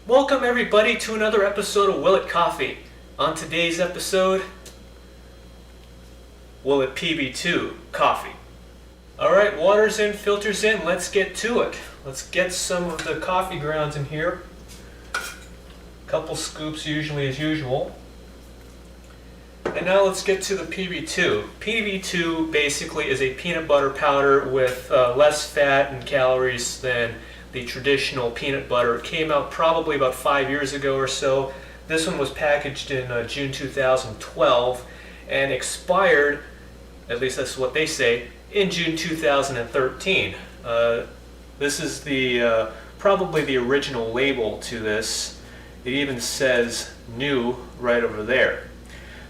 Welcome everybody to another episode of Will It Coffee. On today's episode, Will It PB2 Coffee. Alright, water's in, filter's in, let's get to it. Let's get some of the coffee grounds in here. Couple scoops usually as usual. And now let's get to the PB2. PB2 basically is a peanut butter powder with less fat and calories than the traditional peanut butter. It came out probably about 5 years ago or so. This one was packaged in June 2012 and expired, at least that's what they say, in June 2013. This is the probably the original label to this. It even says new right over there.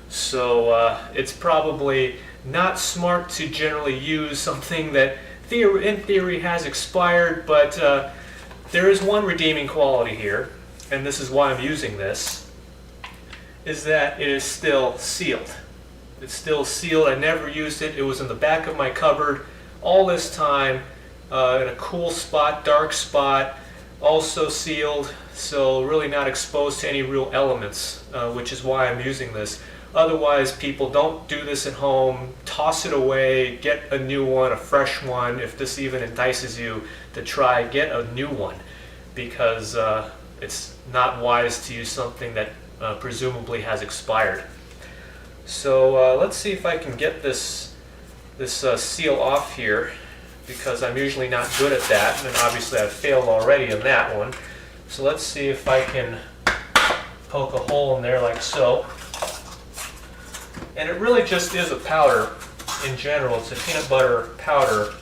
So it's probably not smart to generally use something that in theory has expired, but there is one redeeming quality here, and this is why I'm using this, is that it is still sealed. It's still sealed. I never used it. It was in the back of my cupboard all this time in a cool spot, dark spot, also sealed, so really not exposed to any real elements, which is why I'm using this. Otherwise, people don't do this at home, toss it away, get a new one, a fresh one. If this even entices you to try, get a new one, because it's not wise to use something that presumably has expired. So let's see if I can get this seal off here, because I'm usually not good at that, and obviously I've failed already in that one. So let's see if I can poke a hole in there like so. And it really just is a powder in general. It's a peanut butter powder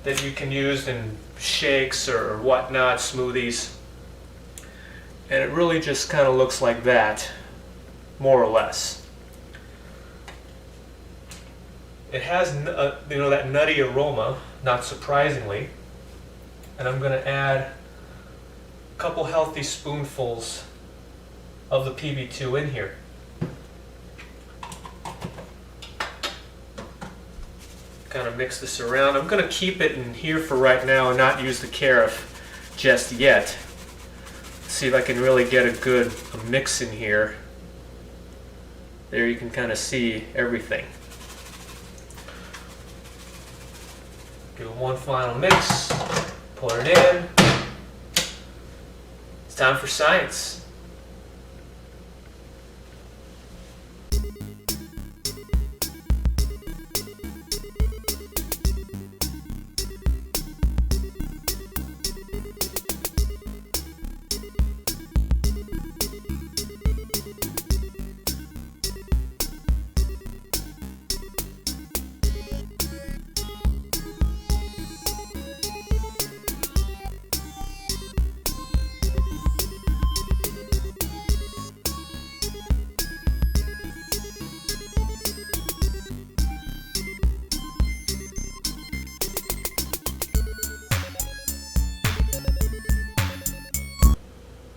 that you can use in shakes or whatnot, smoothies. And it really just kind of looks like that, more or less. It has that nutty aroma, not surprisingly. And I'm going to add a couple healthy spoonfuls of the PB2 in here. Kind of mix this around. I'm going to keep it in here for right now and not use the carafe just yet. See if I can really get a good mix in here. There you can kind of see everything. Do one final mix, pour it in. It's time for science.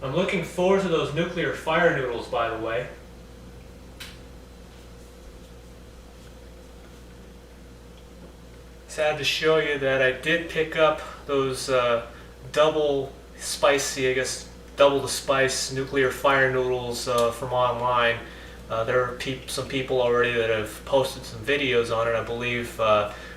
I'm looking forward to those nuclear fire noodles, by the way. Sad to show you that I did pick up those double spicy, I guess double the spice nuclear fire noodles from online. There are some people already that have posted some videos on it. I believe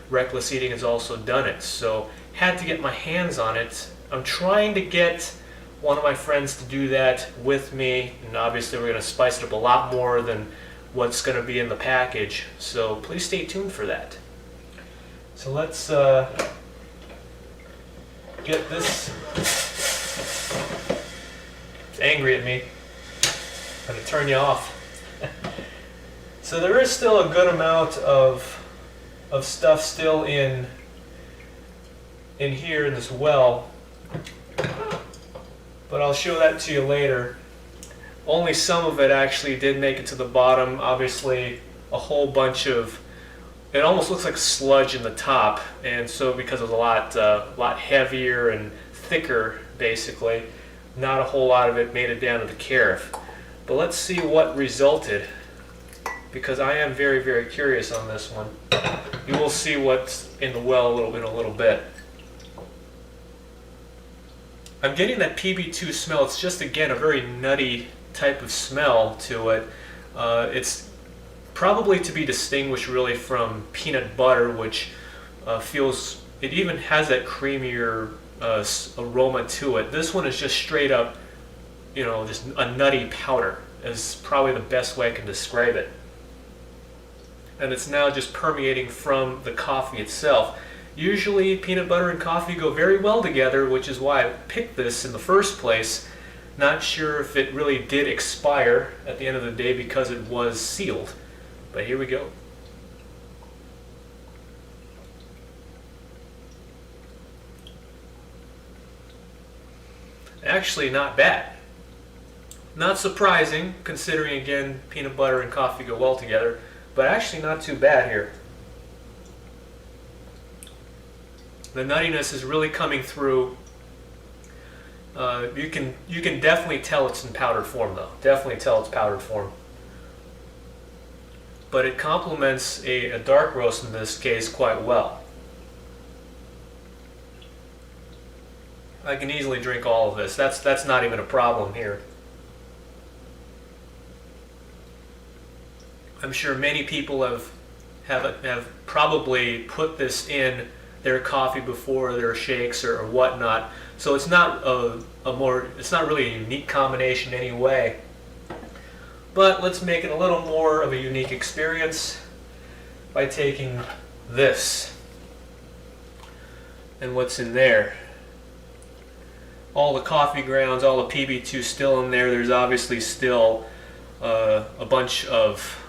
Reckless Eating has also done it. So had to get my hands on it. I'm trying to get one of my friends to do that with me, and obviously we're going to spice it up a lot more than what's going to be in the package, so please stay tuned for that. So let's get this. It's angry at me. I'm going to turn you off. So there is still a good amount of stuff still in here in this well, but I'll show that to you later. Only some of it actually did make it to the bottom. Obviously a whole bunch of, it almost looks like sludge in the top, and so because it's a lot heavier and thicker basically, not a whole lot of it made it down to the carafe. But let's see what resulted, because I am very, very curious on this one. You will see what's in the well in a little bit. I'm getting that PB2 smell. It's just, again, a very nutty type of smell to it. It's probably to be distinguished really from peanut butter, which feels, it even has that creamier aroma to it. This one is just straight up, just a nutty powder is probably the best way I can describe it. And it's now just permeating from the coffee itself. Usually peanut butter and coffee go very well together, which is why I picked this in the first place. Not sure if it really did expire at the end of the day because it was sealed. But here we go. Actually not bad. Not surprising, considering again peanut butter and coffee go well together, but actually not too bad here. The nuttiness is really coming through. You can definitely tell it's in powdered form though. Definitely tell it's powdered form. But it complements a dark roast in this case quite well. I can easily drink all of this. That's not even a problem here. I'm sure many people have probably put this in their coffee before their shakes or whatnot. So it's not it's not really a unique combination anyway. But let's make it a little more of a unique experience by taking this. And what's in there? All the coffee grounds, all the PB2 still in there. There's obviously still a bunch of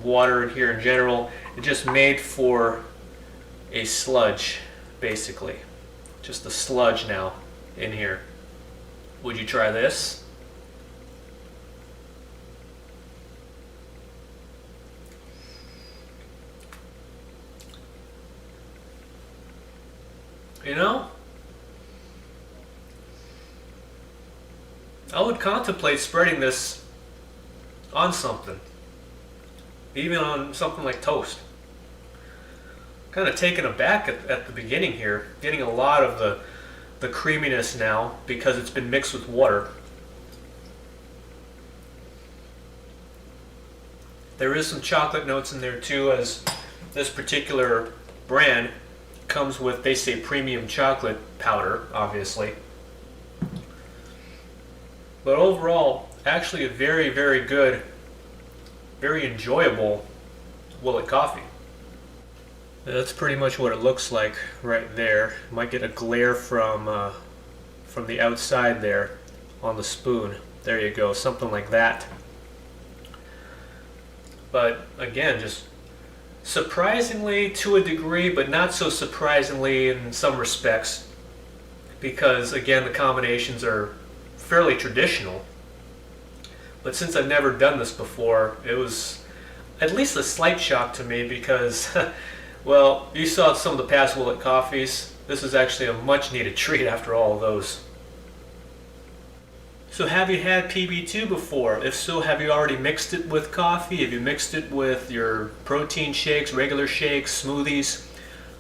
water in here in general. It just made for a sludge, basically. Just a sludge now in here. Would you try this? I would contemplate spreading this on something. Even on something like toast. Kind of taken aback at the beginning here. Getting a lot of the creaminess now because it's been mixed with water. There is some chocolate notes in there too, as this particular brand comes with, they say, premium chocolate powder, obviously. But overall, actually a very, very good, very enjoyable Willet coffee. That's pretty much what it looks like right there. Might get a glare from the outside there on the spoon. There you go, something like that. But again, just surprisingly to a degree, but not so surprisingly in some respects, because again the combinations are fairly traditional. But since I've never done this before, it was at least a slight shock to me because well, you saw some of the past Willet coffees. This is actually a much needed treat after all of those. So have you had PB2 before? If so, have you already mixed it with coffee? Have you mixed it with your protein shakes, regular shakes, smoothies?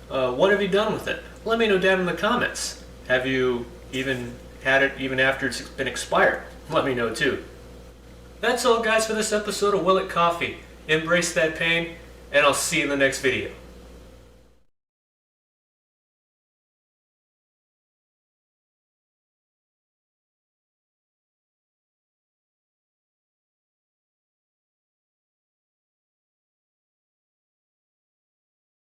What have you done with it? Let me know down in the comments. Have you even had it even after it's been expired? Let me know too. That's all guys for this episode of Willet Coffee. Embrace that pain, and I'll see you in the next video.